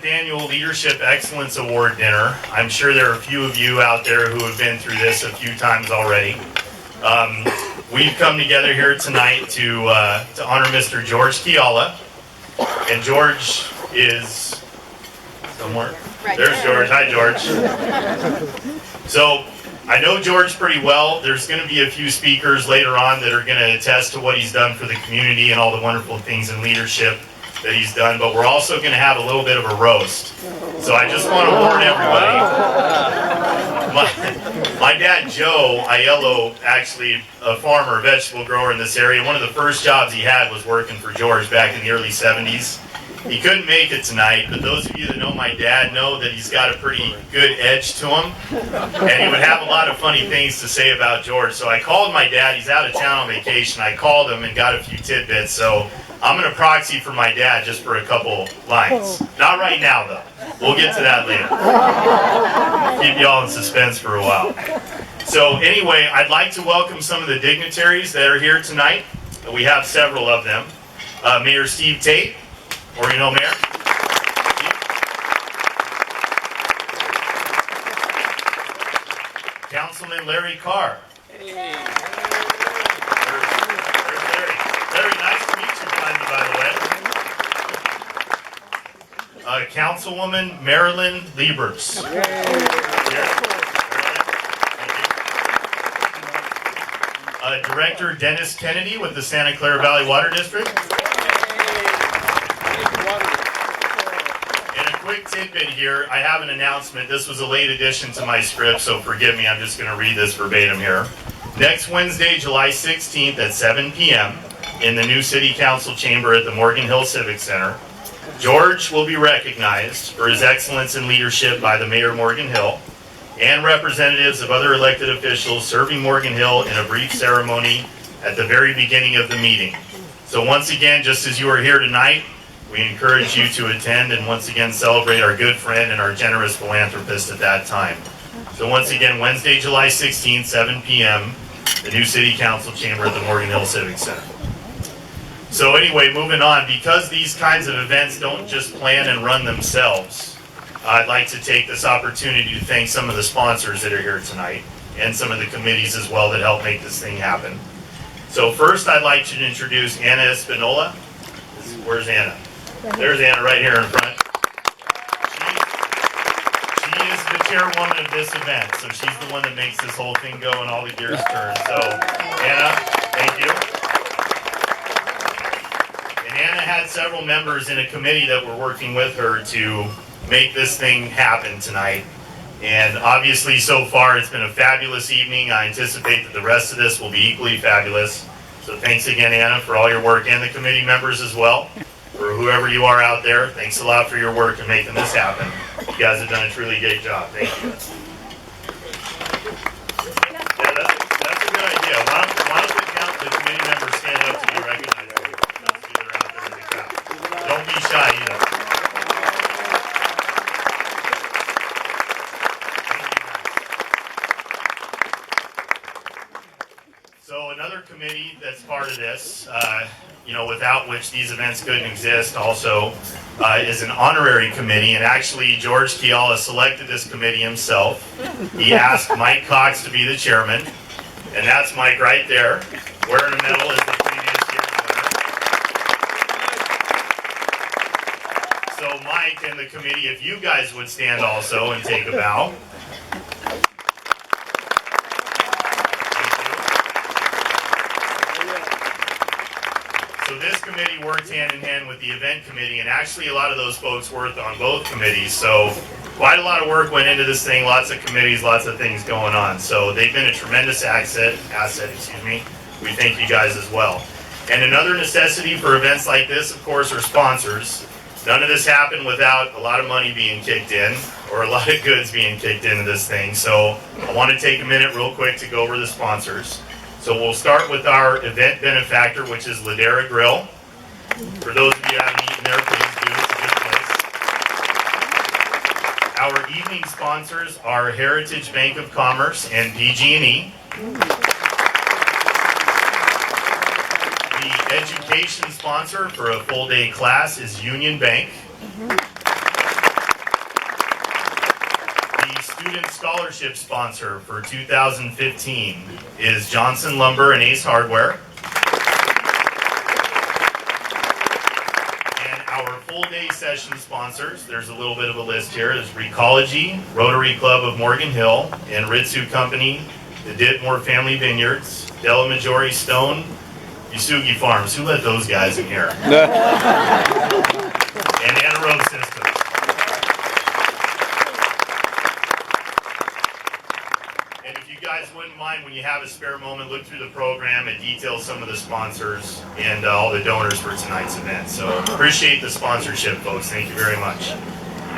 7th Annual Leadership Excellence Award Dinner. I'm sure there are a few of you out there who have been through this a few times already. We've come together here tonight to honor Mr. George Chiala. And George is somewhere. Right. There's George. Hi, George. So I know George pretty well. There's going to be a few speakers later on that are going to attest to what he's done for the community and all the wonderful things in leadership that he's done, but we're also going to have a little bit of a roast. So I just want to warn everybody. My dad, Joe Aiello, actually a farmer, a vegetable grower in this area. One of the first jobs he had was working for George back in the early 70s. He couldn't make it tonight, but those of you that know my dad know that he's got a pretty good edge to him, and he would have a lot of funny things to say about George. So I called my dad. He's out of town on vacation. I called him and got a few tidbits. So I'm going to proxy for my dad just for a couple lines. Not right now, though. We'll get to that later. Keep y'all in suspense for a while. So anyway, I'd like to welcome some of the dignitaries that are here tonight. We have several of them. Mayor Steve Tate. Or you know, Mayor? Councilman Larry Carr. Hey. There's Larry. Larry, nice to meet you finally, by the way. Councilwoman Marilyn Liebers. Director Dennis Kennedy with the Santa Clara Valley Water District. Quick tidbit here. I have an announcement. This was a late addition to my script, so forgive me. I'm just going to read this verbatim here. Next Wednesday, July 16th at 7 p.m. in the new City Council chamber at the Morgan Hill Civic Center, George will be recognized for his excellence in leadership by the Mayor Morgan Hill and representatives of other elected officials serving Morgan Hill in a brief ceremony at the very beginning of the meeting. So once again, just as you are here tonight, we encourage you to attend and once again celebrate our good friend and our generous philanthropist at that time. So once again, Wednesday, July 16th, 7 p.m., the new City Council chamber at the Morgan Hill Civic Center. So anyway, moving on, because these kinds of events don't just plan and run themselves, I'd like to take this opportunity to thank some of the sponsors that are here tonight and some of the committees as well that help make this thing happen. So first, I'd like to introduce Anna Espinola. Where's Anna? There's Anna right here in front. She is the chairwoman of this event, so she's the one that makes this whole thing go and all the gears turn. So, Anna, thank you. And Anna had several members in a committee that were working with her to make this thing happen tonight. And obviously, so far, it's been a fabulous evening. I anticipate that the rest of this will be equally fabulous. So thanks again, Anna, for all your work, and the committee members as well. For whoever you are out there, thanks a lot for your work in making this happen. You guys have done a truly great job. Thank you. Yeah, that's a good idea. Why don't the committee members stand up to be recognized? Those of you that are out there in the crowd. Don't be shy either. So another committee that's part of this, without which these events couldn't exist also, is an honorary committee. And actually, George Chiala selected this committee himself. He asked Mike Cox to be the chairman. And that's Mike right there, wearing a medal as the previous year's winner. So Mike and the committee, if you guys would stand also and take a bow. So this committee worked hand in hand with the event committee, and actually a lot of those folks worked on both committees. So quite a lot of work went into this thing, lots of committees, lots of things going on. So they've been a tremendous asset. We thank you guys as well. And another necessity for events like this, of course, are sponsors. None of this happened without a lot of money being kicked in, or a lot of goods being kicked into this thing. So I want to take a minute real quick to go over the sponsors. So we'll start with our event benefactor, which is Ladera Grill. For those of you who haven't eaten there, please do. It's a good place. Our evening sponsors are Heritage Bank of Commerce and PG&E. The education sponsor for a full-day class is Union Bank. student scholarship sponsor for 2015 is Johnson Lumber and Ace Hardware. And our full day session sponsors, there's a little bit of a list here, is Recology, Rotary Club of Morgan Hill, and Ritsu Company, the Ditmore Family Vineyards, Della Maggiore Stone, Yasugi Farms. Who let those guys in here? And Anaerobe Systems. And if you guys wouldn't mind, when you have a spare moment, look through the program. It details some of the sponsors and all the donors for tonight's event. So appreciate the sponsorship, folks. Thank you very much.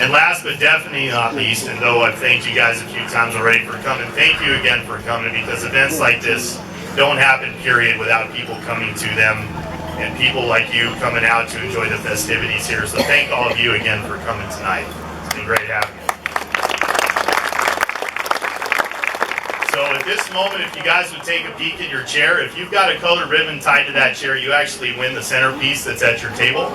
And last but definitely not least, and though I've thanked you guys a few times already for coming, thank you again for coming, because events like this don't happen, period, without people coming to them and people like you coming out to enjoy the festivities here. So thank all of you again for coming tonight. It's been great having you. So at this moment, if you guys would take a peek at your chair, if you've got a colored ribbon tied to that chair, you actually win the centerpiece that's at your table.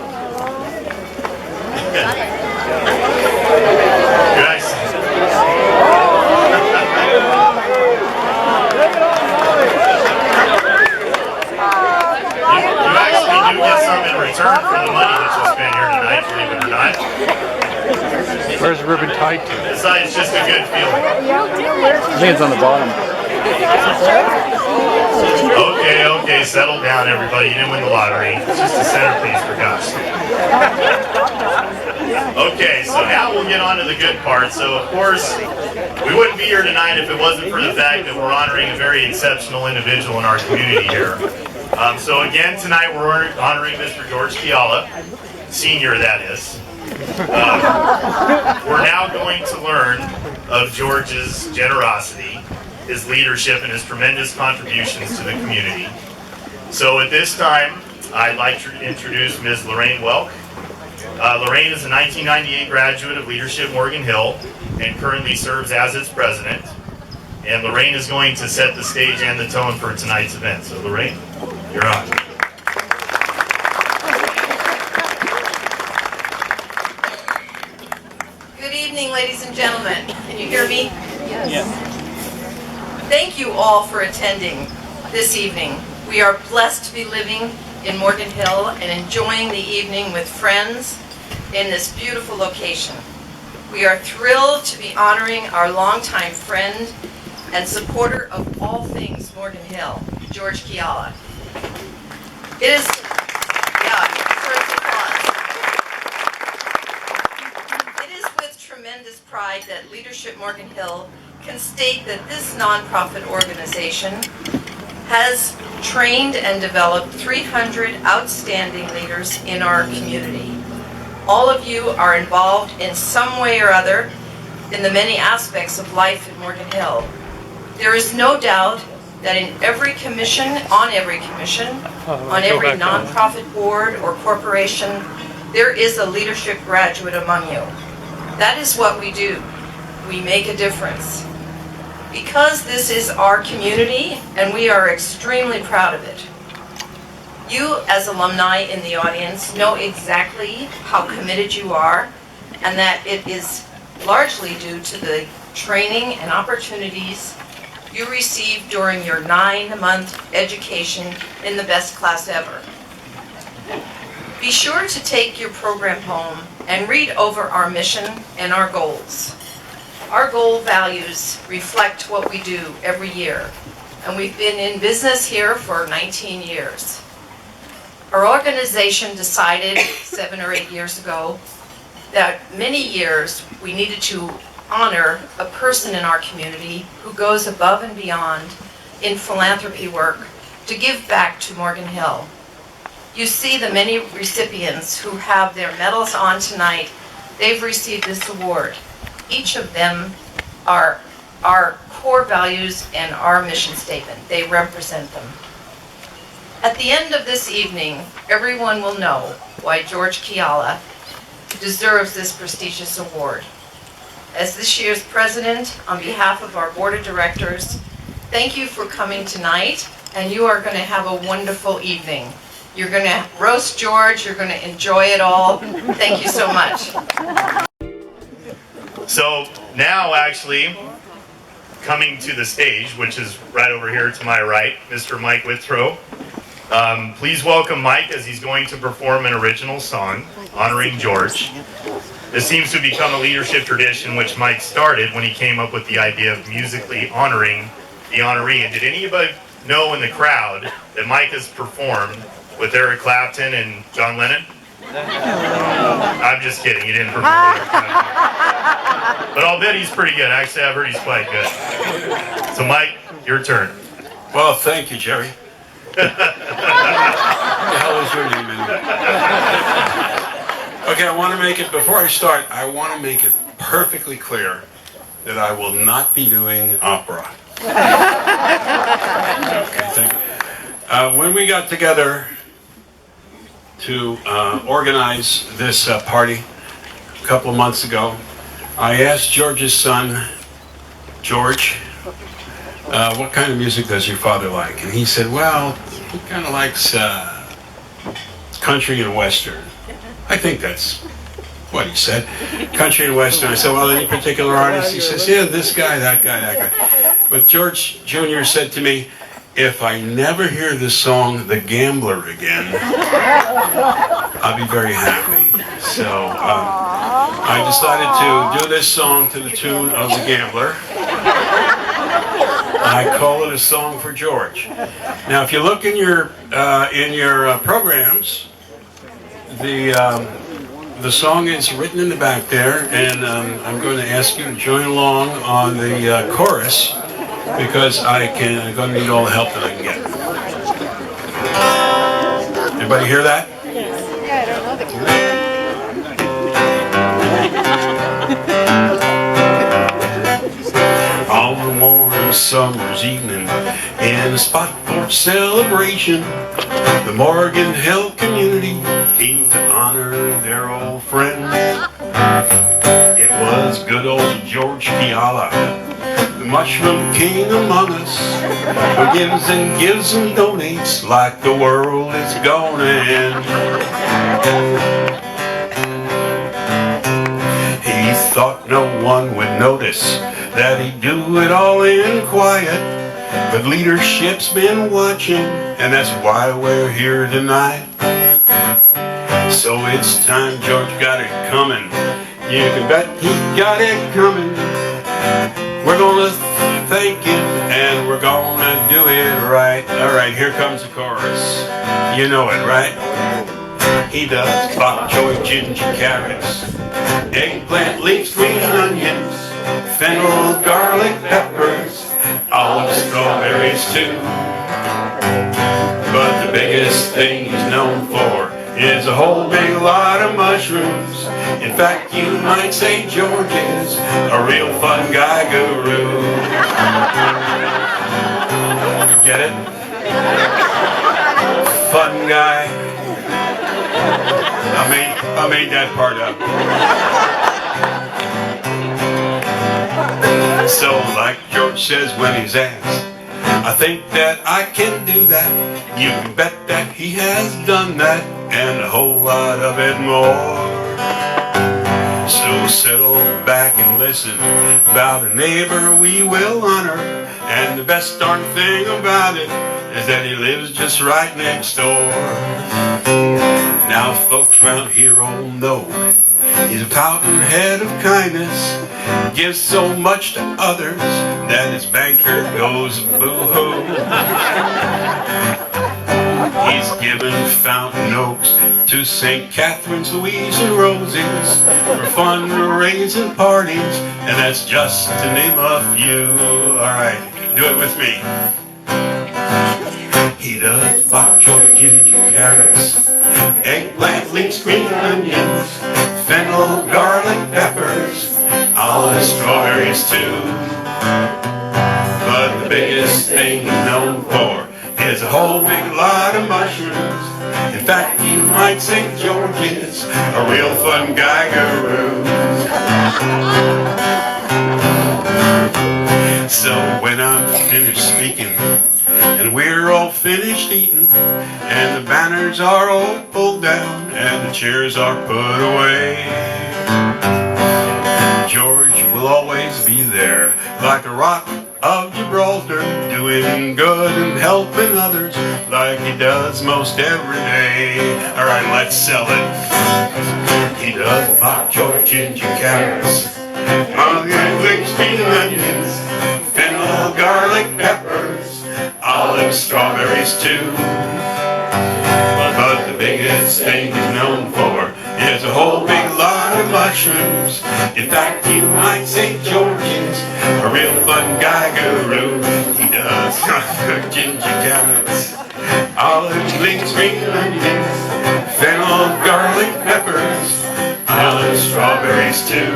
Guys. You actually do get some in return for the money that you spend here tonight, believe it or not. Where's the ribbon tied to? Besides, it's just a good feeling. I think it's on the bottom. Okay, settle down, everybody. You didn't win the lottery. It's just a centerpiece, for gosh sake. Okay, so now we'll get on to the good part. So, of course, we wouldn't be here tonight if it wasn't for the fact that we're honoring a very exceptional individual in our community here. So again, tonight we're honoring Mr. George Chiala, senior that is. We're now going to learn of George's generosity, his leadership, and his tremendous contributions to the community. So at this time, I'd like to introduce Ms. Lorraine Welk. Lorraine is a 1998 graduate of Leadership Morgan Hill and currently serves as its president. And Lorraine is going to set the stage and the tone for tonight's event. So Lorraine, you're on. Good evening, ladies and gentlemen. Can you hear me? Yes. Thank you all for attending this evening. We are blessed to be living in Morgan Hill and enjoying the evening with friends in this beautiful location. We are thrilled to be honoring our longtime friend and supporter of all things Morgan Hill, George Chiala. It is, first applause. It is with tremendous pride that Leadership Morgan Hill can state that this nonprofit organization has trained and developed 300 outstanding leaders in our community. All of you are involved in some way or other in the many aspects of life at Morgan Hill. There is no doubt that in every commission, on every nonprofit board or corporation, there is a leadership graduate among you. That is what we do. We make a difference. Because this is our community, and we are extremely proud of it. You, as alumni in the audience, know exactly how committed you are, and that it is largely due to the training and opportunities you received during your 9-month education in the best class ever. Be sure to take your program home and read over our mission and our goals. Our goal values reflect what we do every year, and we've been in business here for 19 years. Our organization decided 7 or 8 years ago that many years we needed to honor a person in our community who goes above and beyond in philanthropy work to give back to Morgan Hill. You see the many recipients who have their medals on tonight. They've received this award. Each of them are our core values and our mission statement. They represent them. At the end of this evening, everyone will know why George Chiala deserves this prestigious award. As this year's president, on behalf of our board of directors, thank you for coming tonight, and you are going to have a wonderful evening. You're going to roast George, you're going to enjoy it all. Thank you so much. So now, actually, coming to the stage, which is right over here to my right, Mr. Mike Withrow. Please welcome Mike as he's going to perform an original song honoring George. This seems to become a leadership tradition which Mike started when he came up with the idea of musically honoring the honoree. And did anybody know in the crowd that Mike has performed with Eric Clapton and John Lennon? I'm just kidding, he didn't perform with Eric Clapton. But I'll bet he's pretty good. Actually, I've heard he's quite good. So Mike, your turn. Well, thank you, Jerry. What the hell is your name anyway? Okay, I want to make it, before I start, I want to make it perfectly clear that I will not be doing opera. Okay, thank you. When we got together to organize this party a couple of months ago, I asked George's son, George, what kind of music does your father like? And he said, well, he kind of likes country and western. I think that's what he said, country and western. I said, well, any particular artist? He says, yeah, this guy, that guy, that guy. But George Jr. said to me, if I never hear this song, The Gambler, again, I'll be very happy. So I decided to do this song to the tune of The Gambler. I call it a song for George. Now, if you look in your programs, the song is written in the back there, and I'm going to ask you to join along on the chorus because I'm going to need all the help that I can get. Everybody hear that? Yeah, I don't know the On a warm summer's evening, in a spot for celebration, the Morgan Hill community came to honor their old friend. It was good old George Chiala, the mushroom king among us, who gives and gives and donates like the world is gonna end. He thought no one would notice that he'd do it all in quiet, but leadership's been watching, and that's why we're here tonight. So it's time George got it coming. You can bet he got it coming. We're gonna thank him, and we're gonna do it right. All right, here comes the chorus. You know it, right? He does bok choy, ginger, carrots, eggplant, leeks, green onions, fennel, garlic, peppers, olive, strawberries too. But the biggest thing he's known for is a whole big lot of mushrooms. In fact, you might say George is a real fun guy guru. Get it? Fun guy. I made that part up. So like George says when he's asked, I think that I can do that. You can bet that he has done that, and a whole lot of it more. So settle back and listen about a neighbor we will honor, and the best darn thing about it is that he lives just right next door. Now folks round here all know he's a fountainhead of kindness, gives so much to others that his banker goes boo-hoo. He's given Fountain Oaks to St. Catherine's, Louise, and Rosie's for fundraising parties, and that's just to name a few. All right, do it with me. He does bok choy, ginger, carrots, eggplant, leeks, green onions, fennel, garlic, peppers, olive, strawberries too. But the biggest thing he's known for is a whole big lot of mushrooms. In fact, you might say George is a real fun guy guru. So when I'm finished speaking, and we're all finished eating, and the banners are all pulled down, and the chairs are put away, George will always be there, like a rock of Gibraltar, doing good and helping others like he does most every day. All right, let's sell it. He does my George ginger carrots, my English green onions, fennel, garlic, peppers, olives, strawberries too. But the biggest thing he's known for is a whole big lot of mushrooms. In fact, you might say George is a real fun guy guru. He does ginger carrots, olives, leeks, green onions, fennel, garlic, peppers, olives, strawberries too.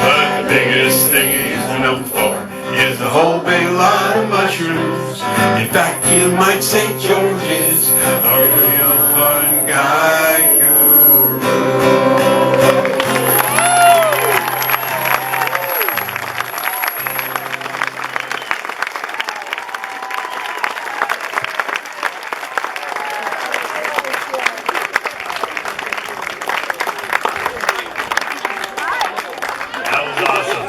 But the biggest thing he's known for is a whole big lot of mushrooms. In fact, you might say George is a real fun guy guru. That was awesome.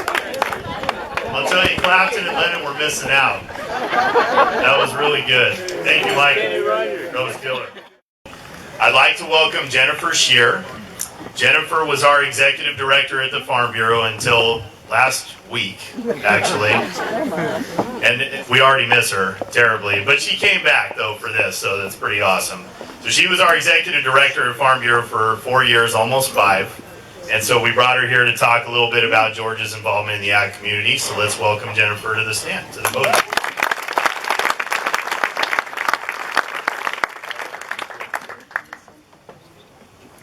I'll tell you, Clapton and Lennon were missing out. That was really good. Thank you, Mike. That was killer. I'd like to welcome Jennifer Shear. Jennifer was our executive director at the Farm Bureau until last week, actually. And we already miss her terribly. But she came back, though, for this, so that's pretty awesome. So she was our executive director at Farm Bureau for 4 years, almost 5. And so we brought her here to talk a little bit about George's involvement in the ag community. So let's welcome Jennifer to the stand, to the podium.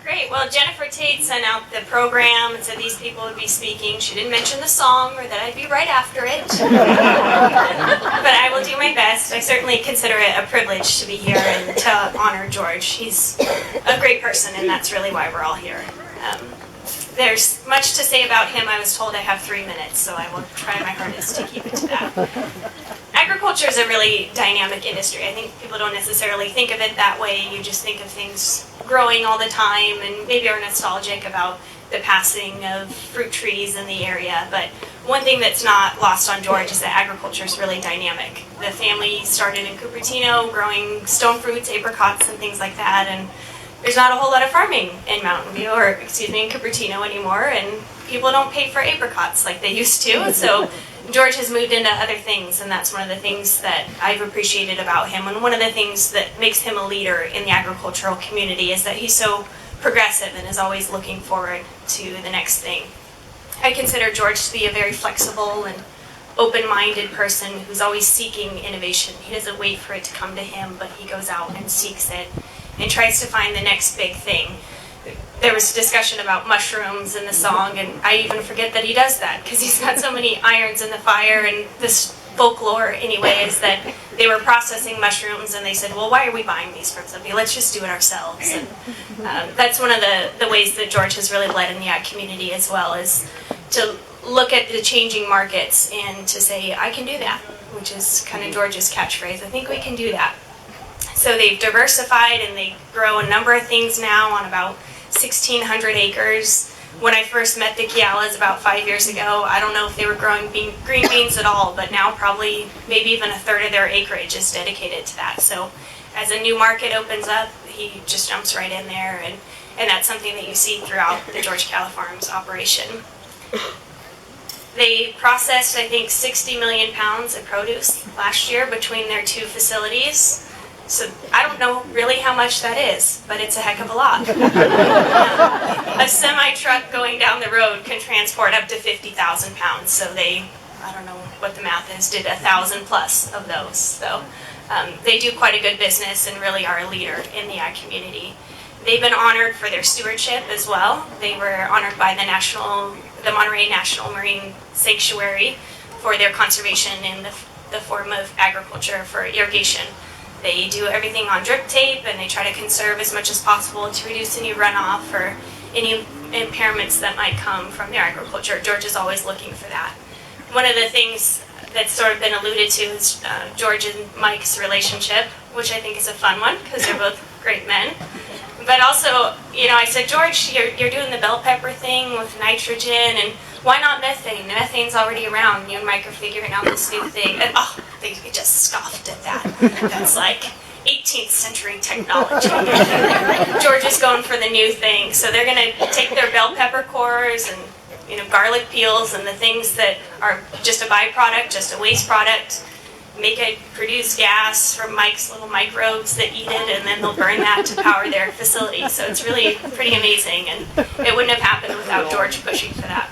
Great. Well, Jennifer Tate sent out the program and said these people would be speaking. She didn't mention the song or that I'd be right after it. But I will do my best. I certainly consider it a privilege to be here and to honor George. He's a great person, and that's really why we're all here. There's much to say about him. I was told I have 3 minutes, so I will try my hardest to keep it to that. Agriculture is a really dynamic industry. I think people don't necessarily think of it that way. You just think of things growing all the time and maybe are nostalgic about the passing of fruit trees in the area. But one thing that's not lost on George is that agriculture is really dynamic. The family started in Cupertino growing stone fruits, apricots, and things like that. And there's not a whole lot of farming in Mountain View, or excuse me, in Cupertino anymore, and people don't pay for apricots like they used to. So George has moved into other things, and that's one of the things that I've appreciated about him. And one of the things that makes him a leader in the agricultural community is that he's so progressive and is always looking forward to the next thing. I consider George to be a very flexible and open-minded person who's always seeking innovation. He doesn't wait for it to come to him, but he goes out and seeks it and tries to find the next big thing. There was a discussion about mushrooms in the song, and I even forget that he does that because he's got so many irons in the fire. And this folklore, anyway, is that they were processing mushrooms and they said, well, why are we buying these from somebody? Let's just do it ourselves. And that's one of the ways that George has really led in the ag community as well, is to look at the changing markets and to say, I can do that, which is kind of George's catchphrase. I think we can do that. So they've diversified and they grow a number of things now on about 1,600 acres. When I first met the Chialas about 5 years ago, I don't know if they were growing green beans at all, but now probably maybe even a third of their acreage is dedicated to that. So as a new market opens up, he just jumps right in there, and that's something that you see throughout the George Chiala Farms operation. They processed, I think, 60 million pounds of produce last year between their 2 facilities. So I don't know really how much that is, but it's a heck of a lot. A semi-truck going down the road can transport up to 50,000 pounds. So they, I don't know what the math is, did 1,000 plus of those. So they do quite a good business and really are a leader in the ag community. They've been honored for their stewardship as well. They were honored by the Monterey National Marine Sanctuary for their conservation in the form of agriculture for irrigation. They do everything on drip tape, and they try to conserve as much as possible to reduce any runoff or any impairments that might come from their agriculture. George is always looking for that. One of the things that's sort of been alluded to is George and Mike's relationship, which I think is a fun one because they're both great men. But also, I said, George, you're doing the bell pepper thing with nitrogen, and why not methane? Methane's already around. You and Mike are figuring out this new thing. And they just scoffed at that. That's like 18th century technology. George is going for the new thing. So they're going to take their bell pepper cores and garlic peels and the things that are just a byproduct, just a waste product, produce gas from Mike's little microbes that eat it, and then they'll burn that to power their facility. So it's really pretty amazing, and it wouldn't have happened without George pushing for that.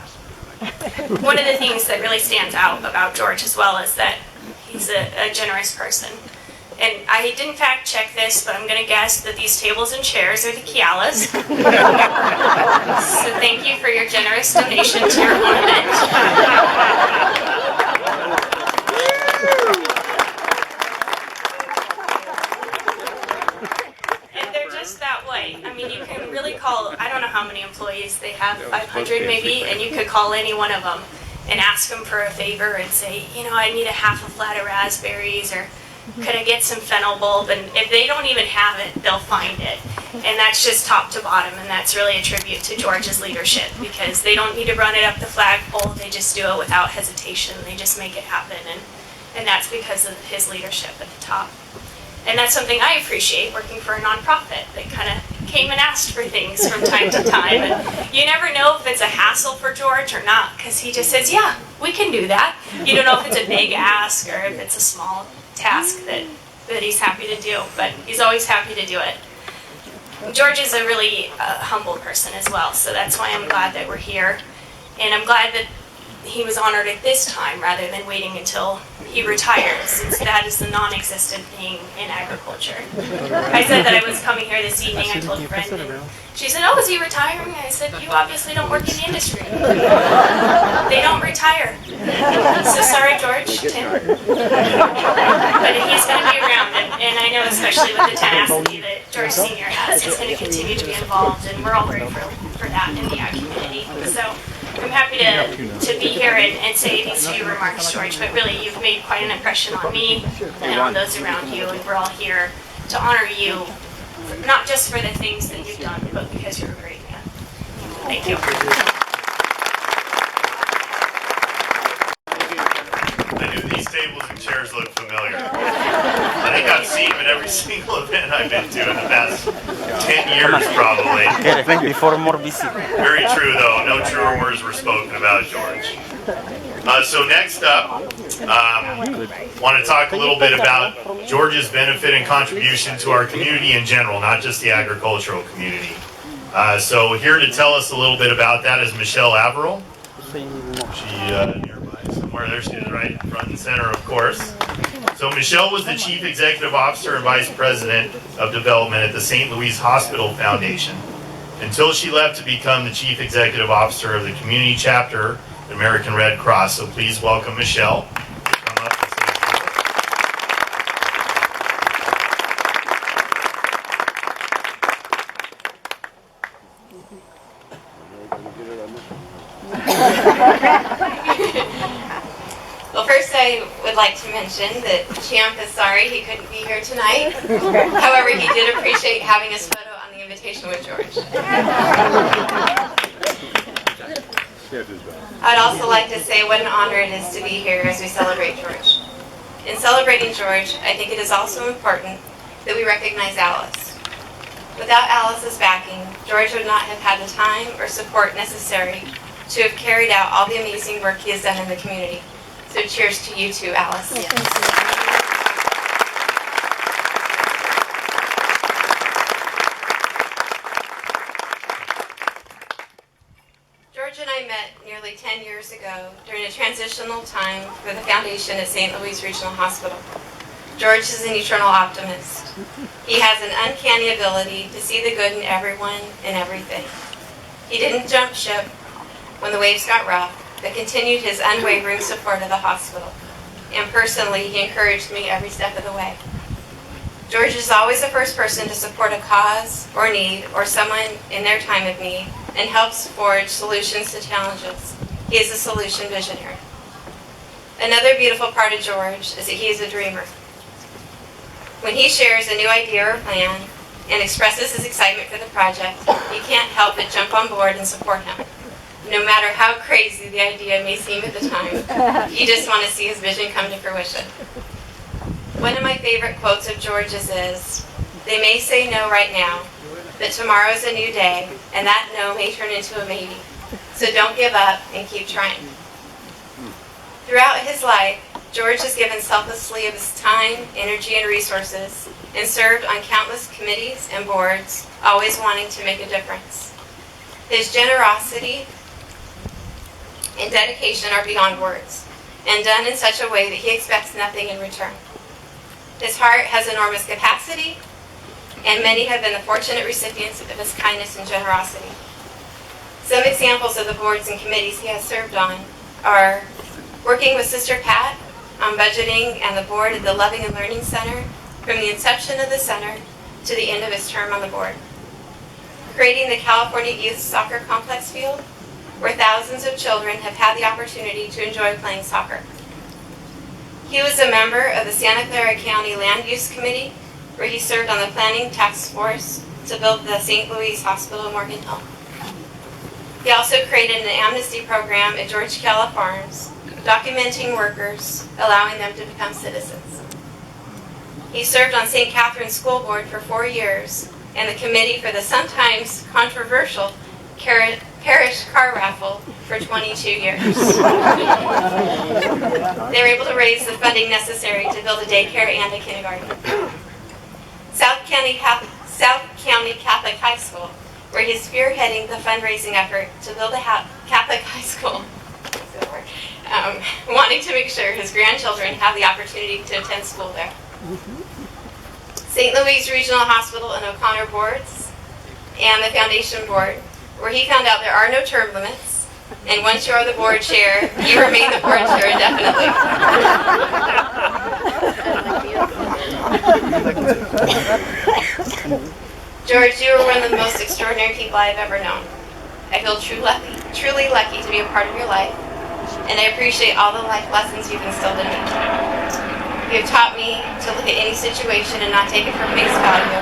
One of the things that really stands out about George as well is that he's a generous person. And I didn't fact check this, but I'm going to guess that these tables and chairs are the Chialas. So thank you for your generous donation to your ornament. And they're just that way. I mean, you can really call, I don't know how many employees they have, 500 maybe, and you could call any one of them and ask them for a favor and say, I need a half a flat of raspberries, or could I get some fennel bulb? And if they don't even have it, they'll find it. And that's just top to bottom, and that's really a tribute to George's leadership, because they don't need to run it up the flagpole, they just do it without hesitation. They just make it happen, and that's because of his leadership at the top. And that's something I appreciate working for a nonprofit that kind of came and asked for things from time to time. And you never know if it's a hassle for George or not, because he just says, yeah, we can do that. You don't know if it's a big ask or if it's a small task that he's happy to do, but he's always happy to do it. George is a really humble person as well, so that's why I'm glad that we're here. And I'm glad that he was honored at this time rather than waiting until he retires, since that is the non-existent thing in agriculture. I said that I was coming here this evening. I told a friend, and she said, oh, is he retiring? I said, you obviously don't work in the industry. They don't retire. So sorry, George, Tim. But he's going to be around, and I know especially with the tenacity that George Sr. has, he's going to continue to be involved, and we're all grateful for that in the ag community. So I'm happy to be here and say these few remarks, George, but really you've made quite an impression on me and on those around you, and we're all here to honor you, not just for the things that you've done, but because you're a great man. Thank you. I knew these tables and chairs looked familiar. I think I've seen them at every single event I've been to in the past 10 years, probably. Before more busy. Very true, though. No truer words were spoken about George. So next up, want to talk a little bit about George's benefit and contribution to our community in general, not just the agricultural community. So here to tell us a little bit about that is Michelle Averill. She nearby somewhere. There she is, right front and center, of course. So Michelle was the Chief Executive Officer and Vice President of Development at the St. Louis Hospital Foundation until she left to become the Chief Executive Officer of the Community Chapter of the American Red Cross. So please welcome Michelle to come up and say a few Well, first I would like to mention that Champ is sorry he couldn't be here tonight. However, he did appreciate having his photo on the invitation with George. I'd also like to say what an honor it is to be here as we celebrate George. In celebrating George, I think it is also important that we recognize Alice. Without Alice's backing, George would not have had the time or support necessary to have carried out all the amazing work he has done in the community. So cheers to you too, Alice. Yes. George and I met nearly 10 years ago during a transitional time for the foundation at St. Louis Regional Hospital. George is an eternal optimist. He has an uncanny ability to see the good in everyone and everything. He didn't jump ship when the waves got rough, but continued his unwavering support of the hospital. And personally, he encouraged me every step of the way. George is always the first person to support a cause or need or someone in their time of need and helps forge solutions to challenges. He is a solution visionary. Another beautiful part of George is that he is a dreamer. When he shares a new idea or plan and expresses his excitement for the project, you can't help but jump on board and support him. no matter how crazy the idea may seem at the time. You just want to see his vision come to fruition. One of my favorite quotes of George's is, "They may say no right now, but tomorrow's a new day, and that no may turn into a maybe. So don't give up and keep trying." Throughout his life, George has given selflessly of his time, energy, and resources, and served on countless committees and boards, always wanting to make a difference. His generosity and dedication are beyond words, and done in such a way that he expects nothing in return. His heart has enormous capacity, and many have been the fortunate recipients of his kindness and generosity. Some examples of the boards and committees he has served on are working with Sister Pat on budgeting and the board at the Loving and Learning Center from the inception of the center to the end of his term on the board. Creating the California Youth Soccer Complex field, where thousands of children have had the opportunity to enjoy playing soccer. He was a member of the Santa Clara County Land Use Committee, where he served on the planning task force to build the St. Louis Hospital in Morgan Hill. He also created an amnesty program at George Chiala Farms, documenting workers, allowing them to become citizens. He served on St. Catherine's School Board for 4 years and the committee for the sometimes controversial parish car raffle for 22 years. They were able to raise the funding necessary to build a daycare and a kindergarten. South County Catholic High School, where he's spearheading the fundraising effort to build a Catholic high school, wanting to make sure his grandchildren have the opportunity to attend school there. St. Louis Regional Hospital and O'Connor boards, and the Foundation Board, where he found out there are no term limits, and once you are the board chair, you remain the board chair indefinitely. George, you are one of the most extraordinary people I have ever known. I feel truly lucky to be a part of your life, and I appreciate all the life lessons you've instilled in me. You have taught me to look at any situation and not take it for face value,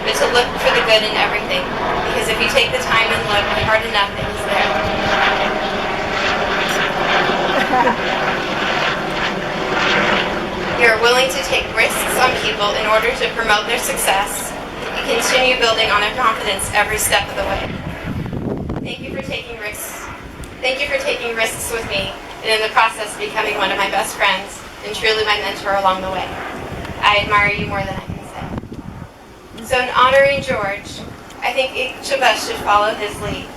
but to look for the good in everything, because if you take the time and look hard enough, it is there. You are willing to take risks on people in order to promote their success and continue building on their confidence every step of the way. Thank you for taking risks. Thank you for taking risks with me, and in the process becoming one of my best friends and truly my mentor along the way. I admire you more than I can say. So in honoring George, I think each of us should follow his lead.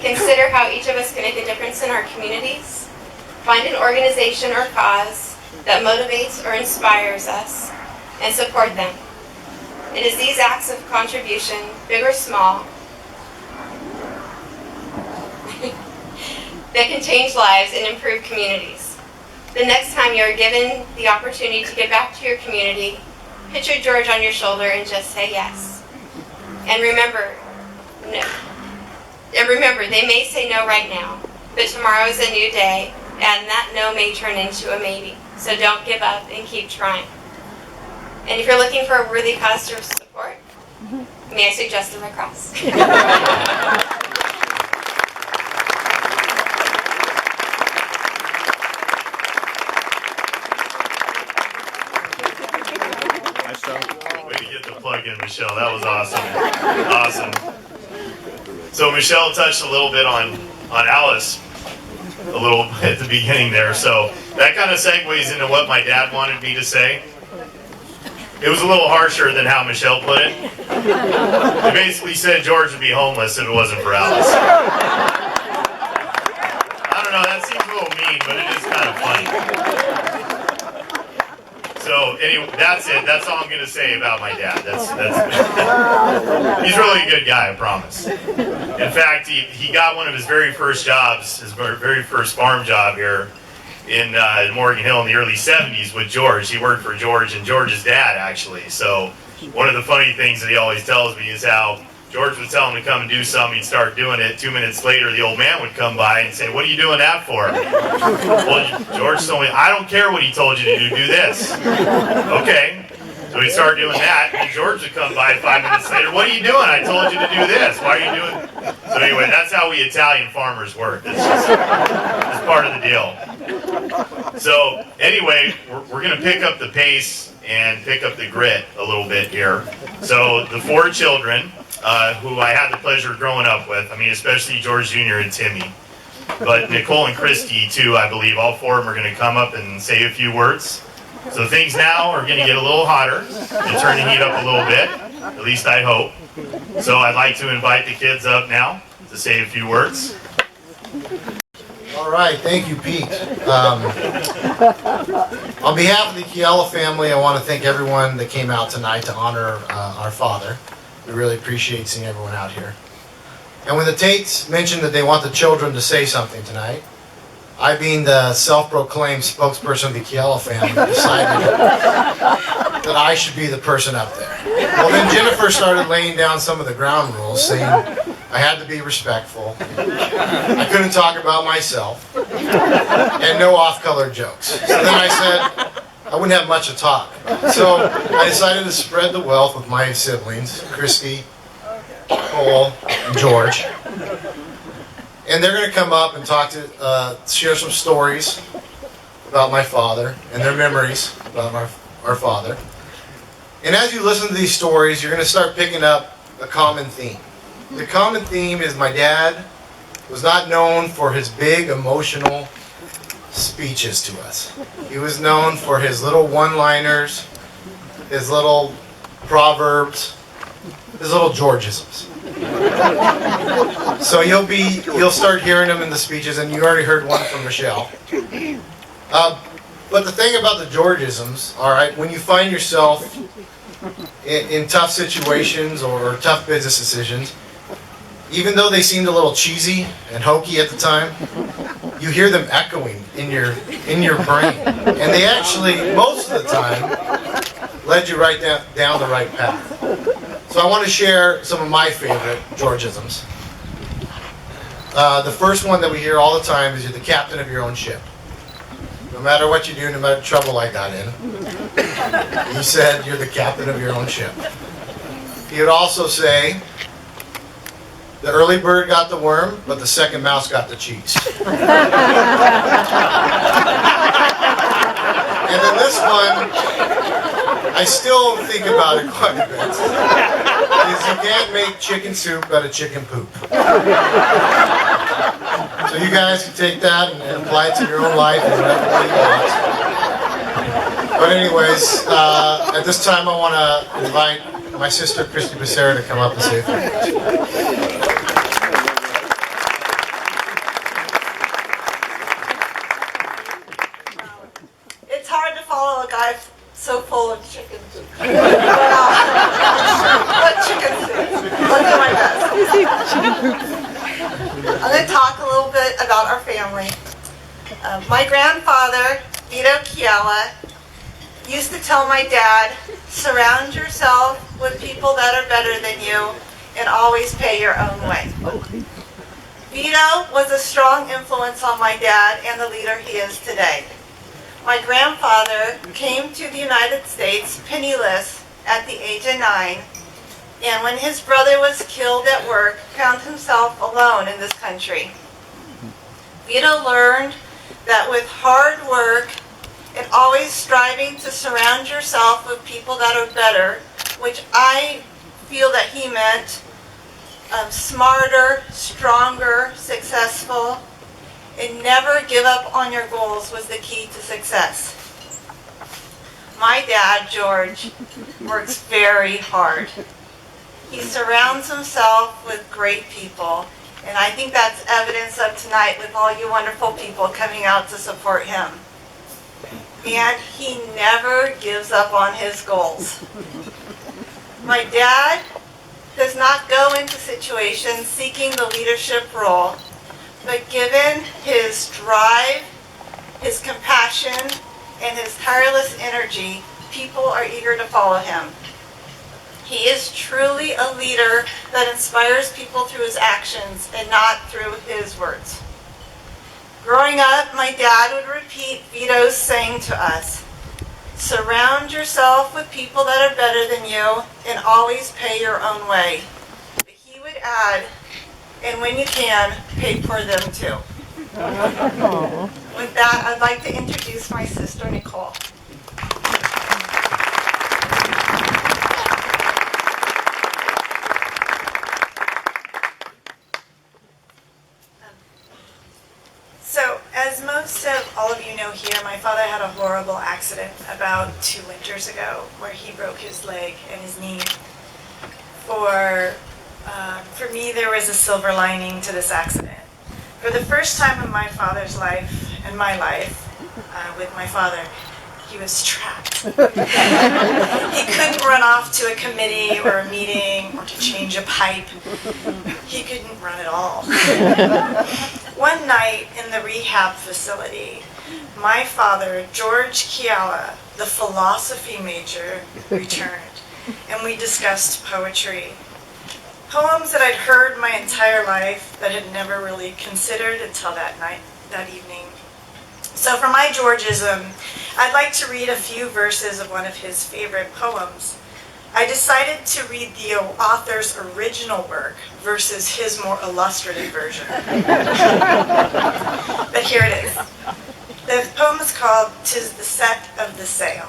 Consider how each of us can make a difference in our communities. Find an organization or cause that motivates or inspires us and support them. It is these acts of contribution, big or small, that can change lives and improve communities. The next time you are given the opportunity to give back to your community, picture George on your shoulder and just say yes. And remember, they may say no right now, but tomorrow is a new day, and that no may turn into a maybe. So don't give up and keep trying. And if you're looking for a worthy cause to support, may I suggest the Red Cross? Way to get the plug in, Michelle. That was awesome. Awesome. So Michelle touched a little bit on Alice a little at the beginning there. So that kind of segues into what my dad wanted me to say. It was a little harsher than how Michelle put it. He basically said George would be homeless if it wasn't for Alice. I don't know, that seems a little mean, but it is kind of funny. So anyway, that's it. That's all I'm going to say about my dad. That's he's really a good guy, I promise. In fact, he got one of his very first jobs, his very first farm job here in Morgan Hill in the early 70s with George. He worked for George and George's dad, actually. So one of the funny things that he always tells me is how George would tell him to come and do something, he'd start doing it. 2 minutes later, the old man would come by and say, "What are you doing that for?" Well, George told me, "I don't care what he told you to do this." Okay. So we started doing that, and George would come by 5 minutes later. What are you doing? I told you to do this. Why are you doing? So anyway, that's how we Italian farmers work. It's part of the deal. So anyway, we're going to pick up the pace and pick up the grit a little bit here. So the 4 children who I had the pleasure of growing up with, I mean, especially George Jr. and Timmy, but Nicole and Christy too, I believe. All 4 of them are going to come up and say a few words. So things now are going to get a little hotter and turn the heat up a little bit, at least I hope. So I'd like to invite the kids up now to say a few words. All right, thank you, Pete. On behalf of the Chiala family, I want to thank everyone that came out tonight to honor our father. We really appreciate seeing everyone out here. And when the Tates mentioned that they want the children to say something tonight, I, being the self-proclaimed spokesperson of the Chiala family, decided that I should be the person up there. Well, then Jennifer started laying down some of the ground rules, saying I had to be respectful, I couldn't talk about myself, and no off-color jokes. So then I said I wouldn't have much to talk. So I decided to spread the wealth with my siblings, Christy, Cole, and George. And they're going to come up and talk to, share some stories about my father and their memories about our father. And as you listen to these stories, you're going to start picking up a common theme. The common theme is my dad was not known for his big emotional speeches to us. He was known for his little one-liners, his little proverbs, his little Georgisms. So you'll start hearing them in the speeches, and you already heard one from Michelle. But the thing about the Georgisms, all right, when you find yourself in tough situations or tough business decisions, even though they seemed a little cheesy and hokey at the time, you hear them echoing in your brain, and they actually most of the time led you right down the right path. So I want to share some of my favorite Georgisms. The first one that we hear all the time is you're the captain of your own ship. No matter what you do, no matter the trouble I got in, he said you're the captain of your own ship. He would also say, the early bird got the worm, but the second mouse got the cheese. And then this one, I still think about it quite a bit, is you can't make chicken soup out of chicken poop. So you guys can take that and apply it to your own life in whatever way you want. But anyways, at this time I want to invite my sister Christy Becerra to come up and say a few words. It's hard to follow a guy so full of chicken soup. But chicken soup. I'll do my best. I'm going to talk a little bit about our family. My grandfather, Vito Chiala, used to tell my dad, surround yourself with people that are better than you and always pay your own way. Vito was a strong influence on my dad and the leader he is today. My grandfather came to the United States penniless at the age of 9, and when his brother was killed at work, found himself alone in this country. Vito learned that with hard work and always striving to surround yourself with people that are better, which I feel that he meant smarter, stronger, successful, and never give up on your goals was the key to success. My dad, George, works very hard. He surrounds himself with great people, and I think that's evidence of tonight with all you wonderful people coming out to support him. And he never gives up on his goals. My dad does not go into situations seeking the leadership role, but given his drive, his compassion, and his tireless energy, people are eager to follow him. He is truly a leader that inspires people through his actions and not through his words. Growing up, my dad would repeat Vito's saying to us, Surround yourself with people that are better than you and always pay your own way. But he would add, and when you can, pay for them too. With that, I'd like to introduce my sister, Nicole. So, as most of all of you know here, my father had a horrible accident about 2 winters ago where he broke his leg and his knee. For me, there was a silver lining to this accident. For the first time in my father's life and my life with my father, he was trapped. He couldn't run off to a committee or a meeting or to change a pipe. He couldn't run at all. One night in the rehab facility, my father, George Chiala, the philosophy major, returned, and we discussed poetry. Poems that I'd heard my entire life but had never really considered until that evening. So for my Georgism, I'd like to read a few verses of one of his favorite poems. I decided to read the author's original work versus his more illustrative version. But here it is. The poem is called "'Tis the Set of the Sail"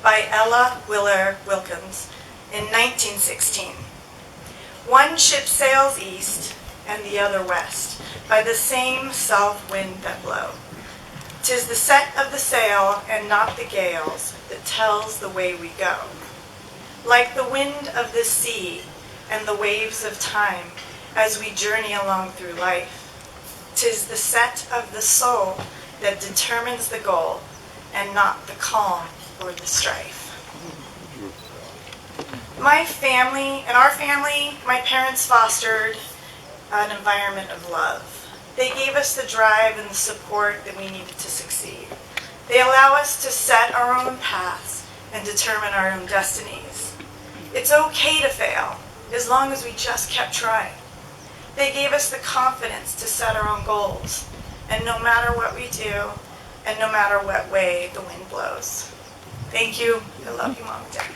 by Ella Wheeler Wilkins in 1916. One ship sails east and the other west by the same south wind that blow. 'Tis the set of the sail and not the gales that tells the way we go. Like the wind of the sea and the waves of time as we journey along through life, 'tis the set of the soul that determines the goal and not the calm or the strife. Our family, my parents fostered an environment of love. They gave us the drive and the support that we needed to succeed. They allow us to set our own paths and determine our own destinies. It's okay to fail, as long as we just kept trying. They gave us the confidence to set our own goals, and no matter what we do, and no matter what way the wind blows. Thank you. I love you, Mom and Dad.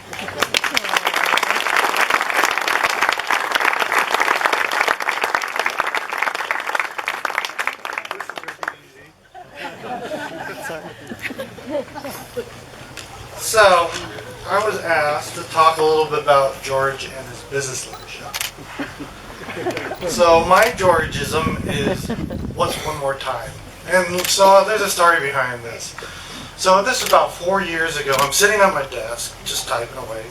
So, I was asked to talk a little bit about George and his business leadership. So, my Georgism is, what's one more time? And so, there's a story behind this. So, this is about 4 years ago. I'm sitting at my desk, just typing away,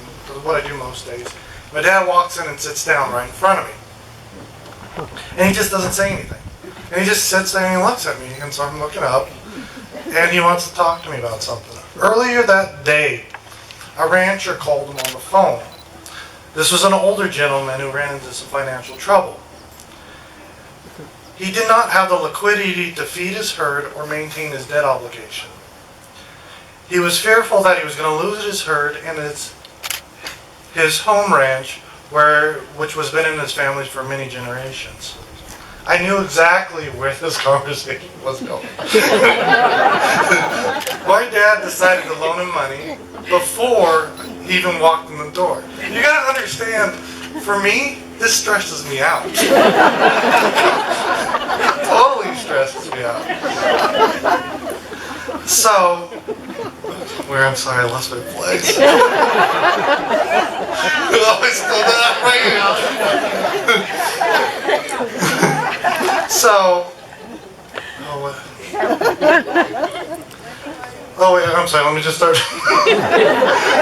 what I do most days. My dad walks in and sits down right in front of me. And he just doesn't say anything. And he just sits there and he looks at me, and so I'm looking up, and he wants to talk to me about something. Earlier that day, a rancher called him on the phone. This was an older gentleman who ran into some financial trouble. He did not have the liquidity to feed his herd or maintain his debt obligation. He was fearful that he was going to lose his herd and his home ranch, which was been in his family for many generations. I knew exactly where this conversation was going. My dad decided to loan him money before he even walked in the door. You gotta understand, for me, this stresses me out. It totally stresses me out. So, I'm sorry, I lost my place. Oh, I still did that right now. So, I'm sorry, let me just start.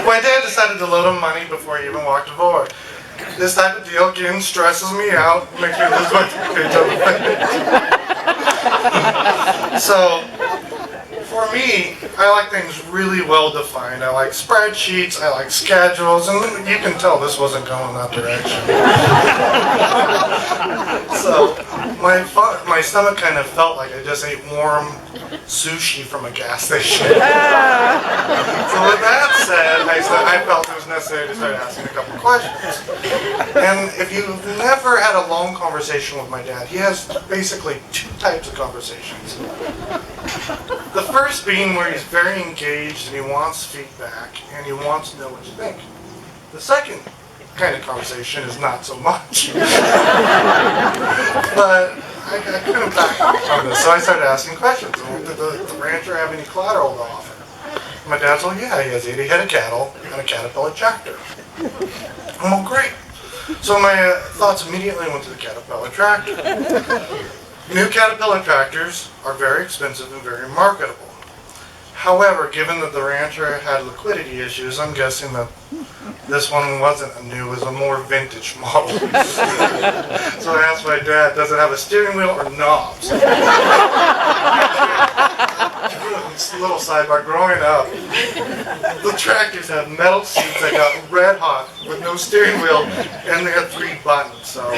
My dad decided to loan him money before he even walked aboard. This type of deal, again, stresses me out, makes me lose my page on the page. So, for me, I like things really well defined. I like spreadsheets, I like schedules, and you can tell this wasn't going that direction. So, my stomach kind of felt like I just ate warm sushi from a gas station. So with that said, I felt it was necessary to start asking a couple questions. And if you've never had a long conversation with my dad, he has basically two types of conversations. The first being where he's very engaged and he wants feedback and he wants to know what you think. The second kind of conversation is not so much. But I couldn't back on this, so I started asking questions. Did the rancher have any collateral to offer? My dad's like, yeah, he has 80 head of cattle and a Caterpillar tractor. Oh, great. So my thoughts immediately went to the Caterpillar tractor. New Caterpillar tractors are very expensive and very marketable. However, given that the rancher had liquidity issues, I'm guessing that this one wasn't a new, it was a more vintage model. So I asked my dad, does it have a steering wheel or knobs? Just a little sidebar, growing up, the tractors had metal seats that got red hot with no steering wheel, and they had 3 buttons, so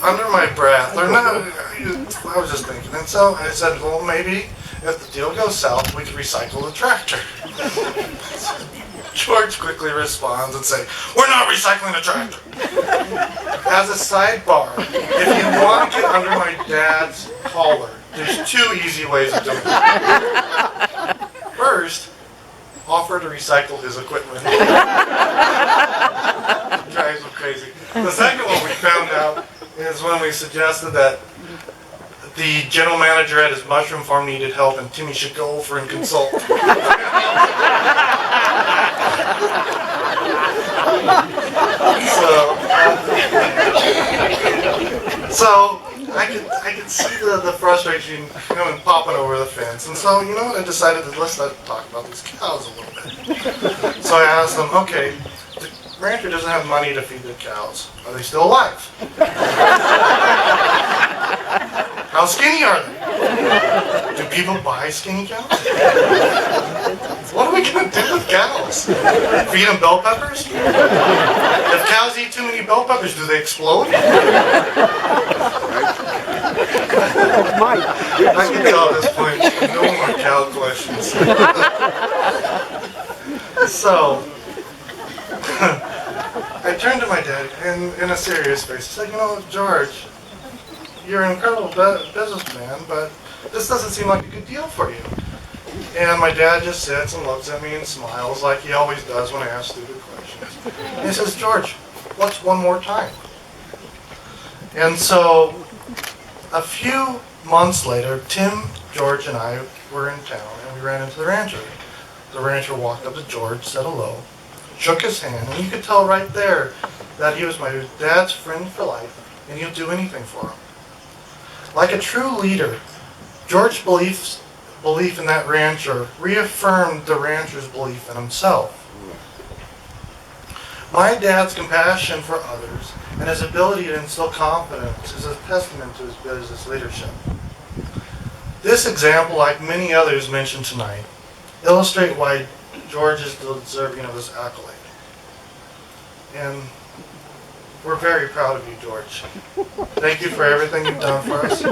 under my breath, or not, I was just thinking, and so I said, well, maybe if the deal goes south, we could recycle the tractor. George quickly responds and says, we're not recycling the tractor. As a sidebar, if you want to get under my dad's collar, there's 2 easy ways of doing it. First, offer to recycle his equipment. It drives him crazy. The second one we found out is when we suggested that the general manager at his mushroom farm needed help and Timmy should go over and consult. So I could see the frustration coming popping over the fence, and so I decided to let's talk about these cows a little bit. So I asked them, okay, the rancher doesn't have money to feed the cows. Are they still alive? How skinny are they? Do people buy skinny cows? What are we going to do with cows? Feed them bell peppers? If cows eat too many bell peppers, do they explode? I can tell at this point, no more cow questions. So, I turned to my dad in a serious face. I said, George, you're an incredible businessman, but this doesn't seem like a good deal for you. And my dad just sits and looks at me and smiles like he always does when I ask stupid questions. And he says, George, what's one more time? And so, a few months later, Tim, George, and I were in town, and we ran into the rancher. The rancher walked up to George, said hello, shook his hand, and you could tell right there that he was my dad's friend for life, and he'll do anything for him. Like a true leader, George's belief in that rancher reaffirmed the rancher's belief in himself. My dad's compassion for others and his ability to instill confidence is a testament to his business leadership. This example, like many others mentioned tonight, illustrate why George is deserving of this accolade. And we're very proud of you, George. Thank you for everything you've done for us.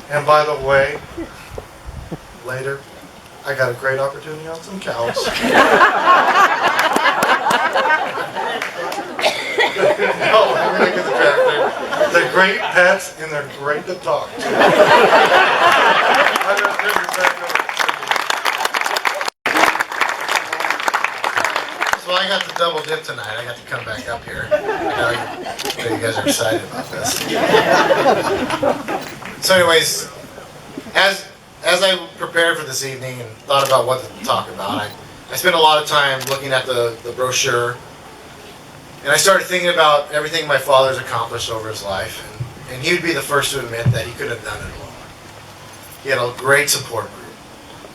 And by the way, later, I got a great opportunity on some cows. No, I'm going to get the tractor. They're great pets and they're great to talk to. So I got to double dip tonight. I got to come back up here. I know you guys are excited about this. So anyways, as I prepared for this evening and thought about what to talk about, I spent a lot of time looking at the brochure, and I started thinking about everything my father's accomplished over his life, and he would be the first to admit that he couldn't have done it alone. He had a great support group.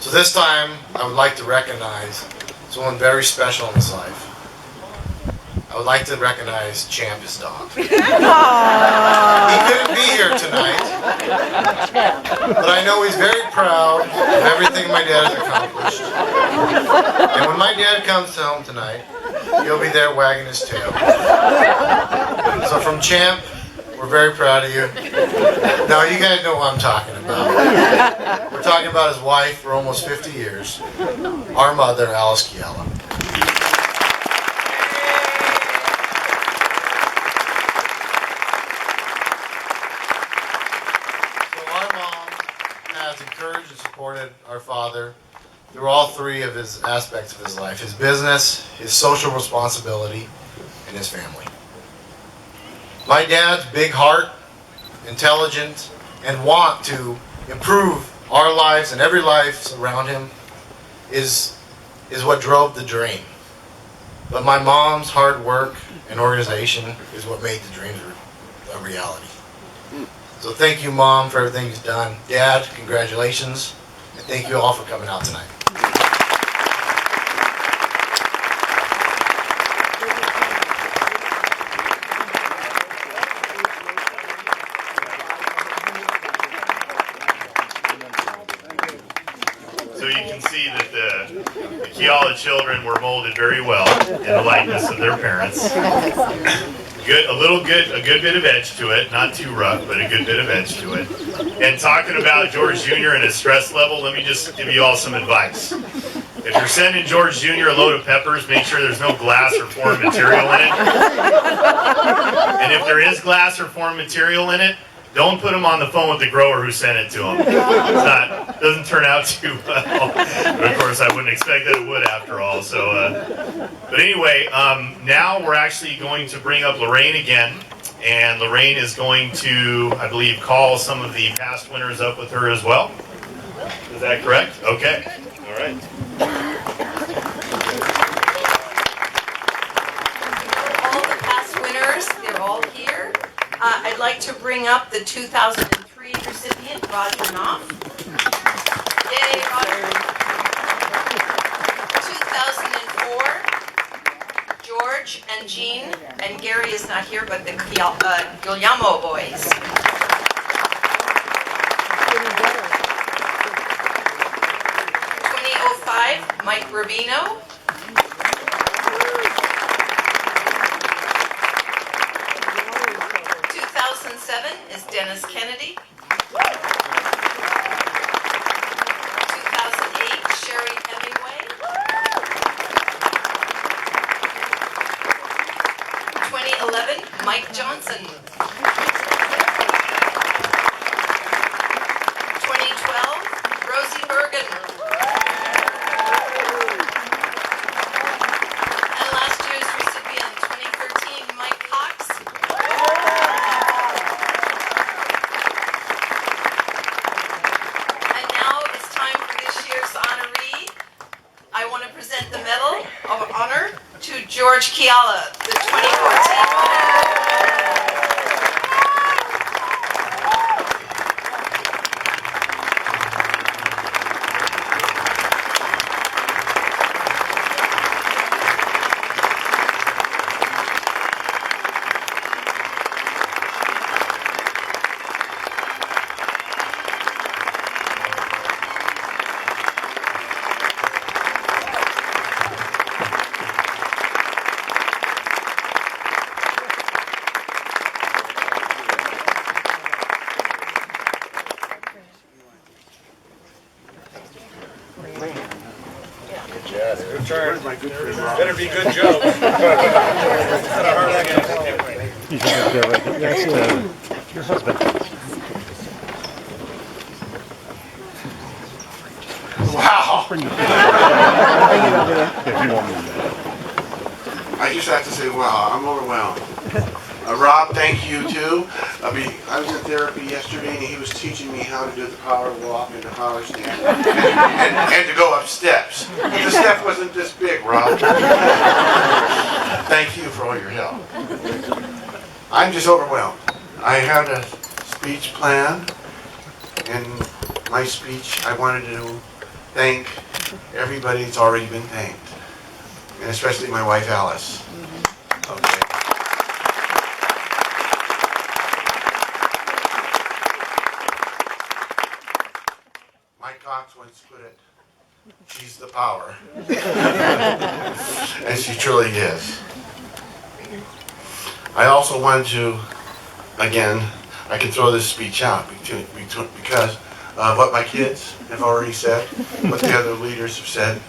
So this time, I would like to recognize someone very special in his life. I would like to recognize Champ, his dog. He couldn't be here tonight, but I know he's very proud of everything my dad has accomplished. And when my dad comes home tonight, he'll be there wagging his tail. So from Champ, we're very proud of you. Now you guys know what I'm talking about. We're talking about his wife for almost 50 years, our mother, Alice Chiala. encouraged and supported our father through all three of his aspects of his life: his business, his social responsibility, and his family. My dad's big heart, intelligent, and want to improve our lives and every life around him is what drove the dream. But my mom's hard work and organization is what made the dream a reality. So thank you, Mom, for everything you've done. Dad, congratulations. And thank you all for coming out tonight. So you can see that the Chiala children were molded very well in the likeness of their parents. A good bit of edge to it, not too rough, but a good bit of edge to it. And talking about George Jr. and his stress level, let me just give you all some advice. If you're sending George Jr. a load of peppers, make sure there's no glass or foreign material in it. And if there is glass or foreign material in it, don't put him on the phone with the grower who sent it to him. It doesn't turn out too well. But of course, I wouldn't expect that it would after all. So, but anyway, now we're actually going to bring up Lorraine again. And Lorraine is going to, I believe, call some of the past winners up with her as well. Is that correct? Okay. All right. All the past winners, they're all here. I'd like to bring up the 2003 recipient, Roger Knopf. Yay, Roger. 2004, George and Jean, and Gary is not here, but the Guglielmo boys. 2005, Mike Rubino. 2007 is Dennis Kennedy. 2008, Sherry Hemingway. 2011, Mike Johnson. 2012, Rosie Bergen. And last year's recipient, 2013, Mike Cox. And now it's time for this year's honoree. I want to present the Medal of Honor to George Chiala, the 2014 winner. Better be good jokes. That's your husband. Wow! If you want me to. I just have to say, wow, I'm overwhelmed. Rob, thank you too. I was in therapy yesterday and he was teaching me how to do the power walk and the power stand and to go up steps. But the step wasn't this big, Rob. Thank you for all your help. I'm just overwhelmed. I had a speech planned. In my speech, I wanted to thank everybody that's already been thanked, and especially my wife, Alice. Okay. Mike Cox once put it, she's the power. And she truly is. I also wanted to, again, I can throw this speech out because of what my kids have already said, what the other leaders have said.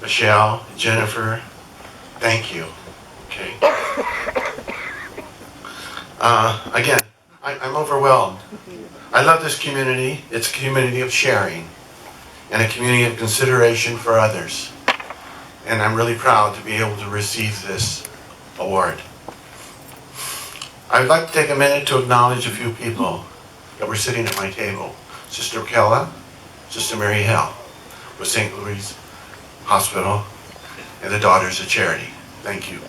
Michelle, Jennifer, thank you. Okay. Again, I'm overwhelmed. I love this community. It's a community of sharing and a community of consideration for others. And I'm really proud to be able to receive this award. I would like to take a minute to acknowledge a few people that were sitting at my table. Sister Chiala, Sister Mary Hale with St. Louis Hospital, and the Daughters of Charity. Thank you.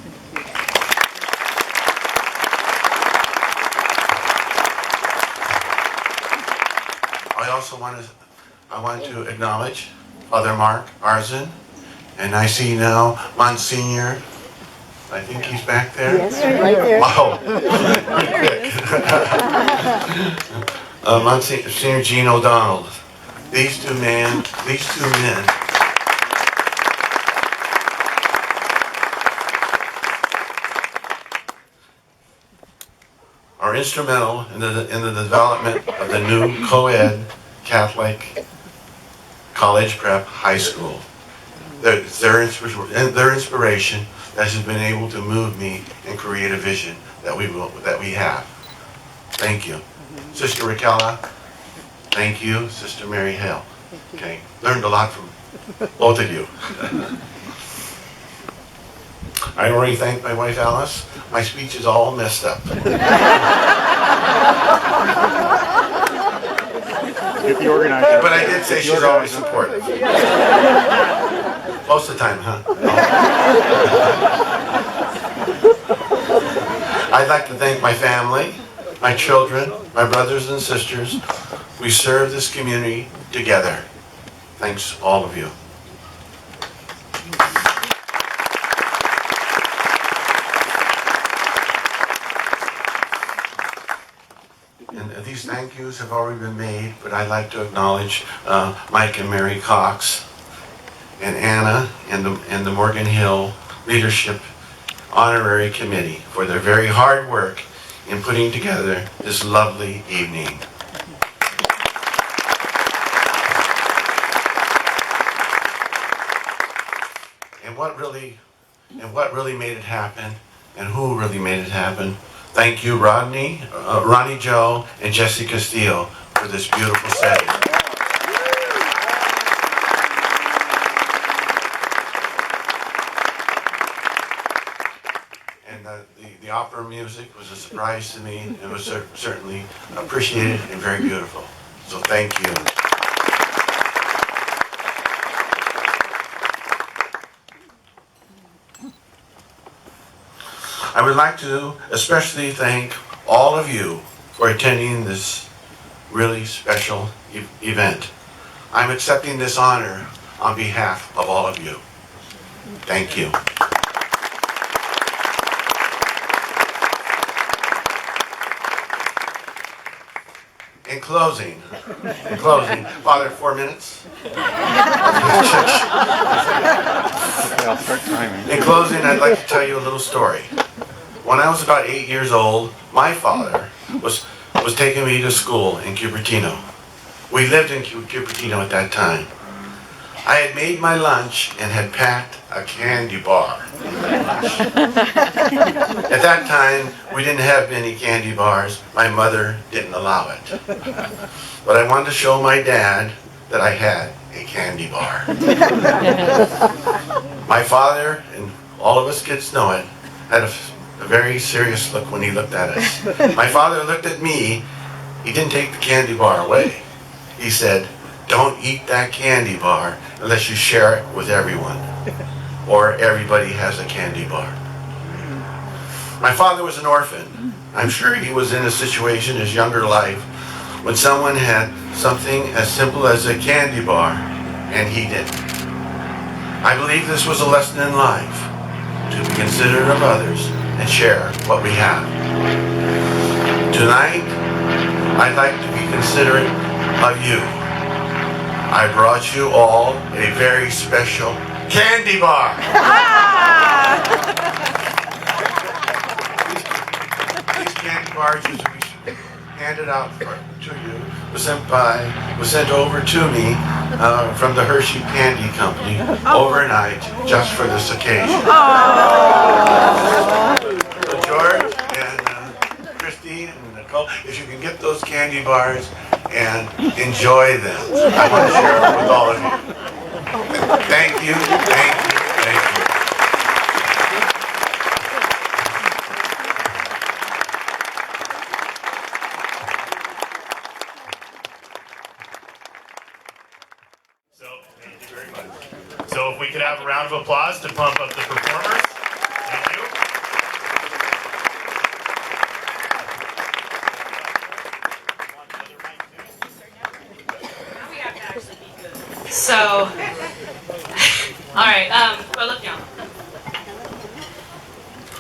I want to acknowledge Father Mark Arzin, and I see now Monsignor, I think he's back there. Yes, right there. Wow. Monsignor Gene O'Donnell. These two men are instrumental in the development of the new co-ed Catholic college prep high school. Their inspiration that has been able to move me and create a vision that we have. Thank you. Sister Chiala, thank you. Sister Mary Hale. Okay, learned a lot from both of you. I already thanked my wife Alice. My speech is all messed up. Get the organizer. But I did say she's always supportive. Most of the time, huh? I'd like to thank my family, my children, my brothers and sisters. We serve this community together. Thanks, all of you. And these thank yous have already been made, but I'd like to acknowledge Mike and Mary Cox and Anna and the Morgan Hill Leadership Honorary Committee for their very hard work in putting together this lovely evening. And what really made it happen, and who really made it happen. Thank you, Ronnie Joe, and Jesse Castillo for this beautiful setting. And the opera music was a surprise to me. It was certainly appreciated and very beautiful. So thank you. I would like to especially thank all of you for attending this really special event. I'm accepting this honor on behalf of all of you. Thank you. In closing, Father, 4 minutes? I'll start timing. In closing, I'd like to tell you a little story. When I was about 8 years old, my father was taking me to school in Cupertino. We lived in Cupertino at that time. I had made my lunch and had packed a candy bar in my lunch. At that time, we didn't have many candy bars. My mother didn't allow it. But I wanted to show my dad that I had a candy bar. My father, and all of us kids know it, had a very serious look when he looked at us. My father looked at me. He didn't take the candy bar away. He said, "Don't eat that candy bar unless you share it with everyone, or everybody has a candy bar." My father was an orphan. I'm sure he was in a situation in his younger life when someone had something as simple as a candy bar and he didn't. I believe this was a lesson in life, to be considerate of others and share what we have. Tonight, I'd like to be considerate of you. I brought you all a very special candy bar. These candy bars used to be handed out to you, was sent over to me from the Hershey Candy Company overnight just for this occasion. So George and Christy and tropical, if you can get those candy bars and enjoy them. I want to share them with all of you. Thank you, thank you, thank you. So, thank you very much. So if we could have a round of applause to pump up the performers. Thank you. So, all right, well, look now.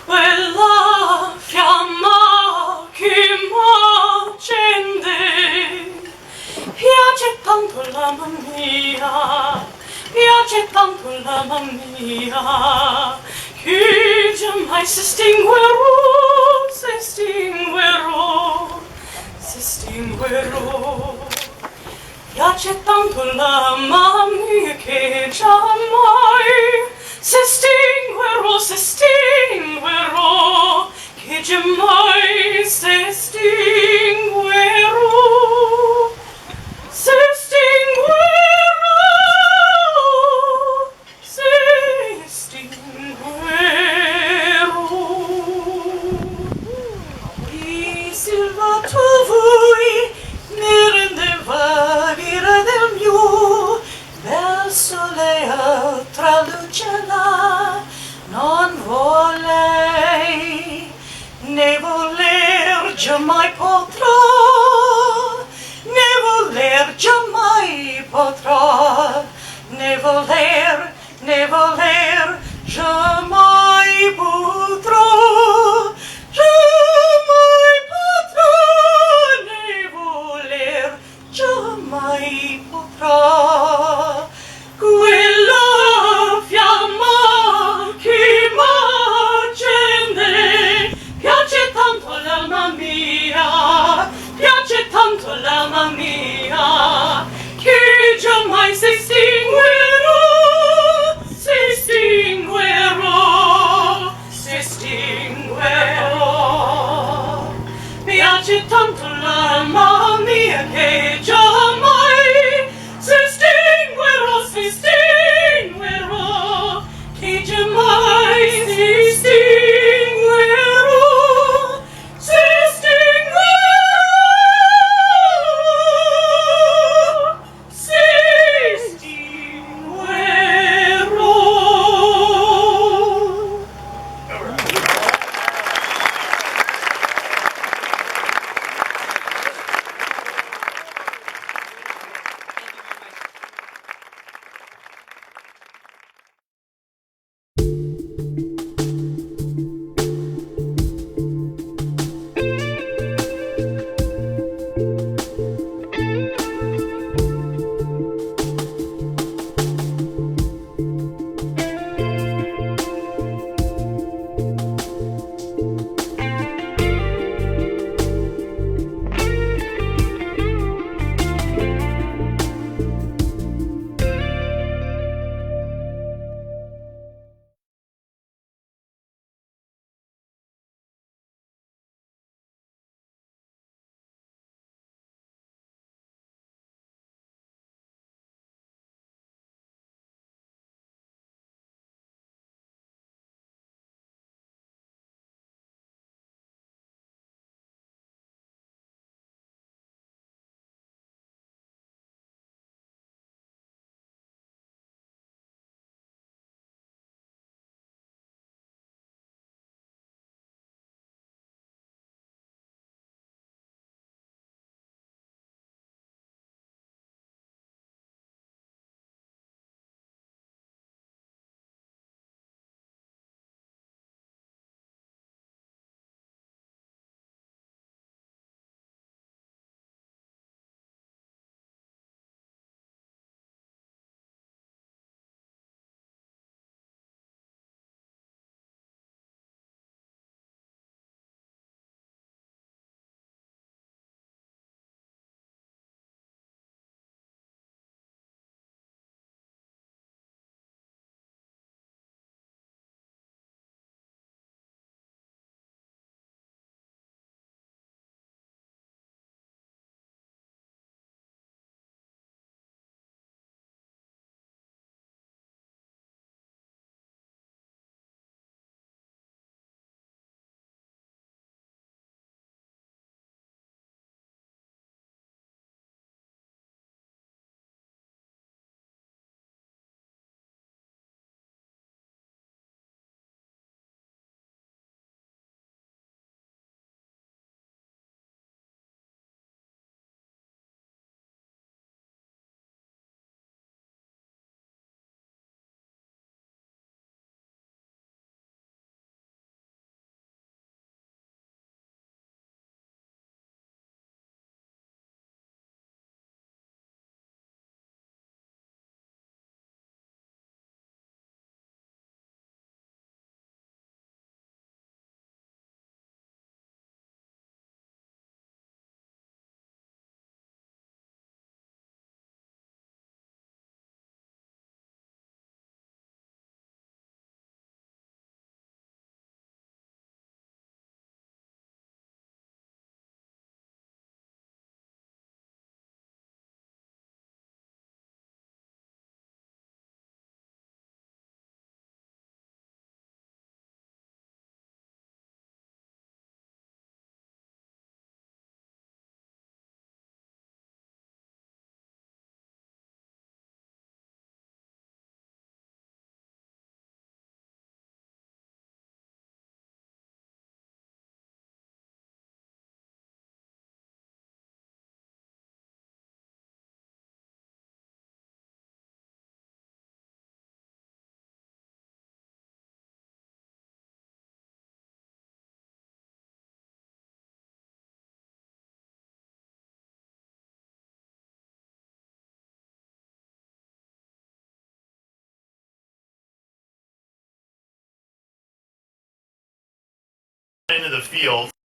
Quella fiamma che m'accende, piace tanto la mamma mia, piace tanto la mamma mia, che giammai si estinguerò, si estinguerò, si estinguerò. Piace tanto la mamma mia che giammai si estinguerò, che giammai si estinguerò, si estinguerò, si estinguerò. Di silvato voi mi rendeva l'ira del mio bel sole tralucerà, non volei né voler giammai potrà, né voler giammai potrà, né voler giammai potrà, giammai potrà, né voler giammai potrà. Quella fiamma che m'accende, piace tanto all'alma mia, into the field.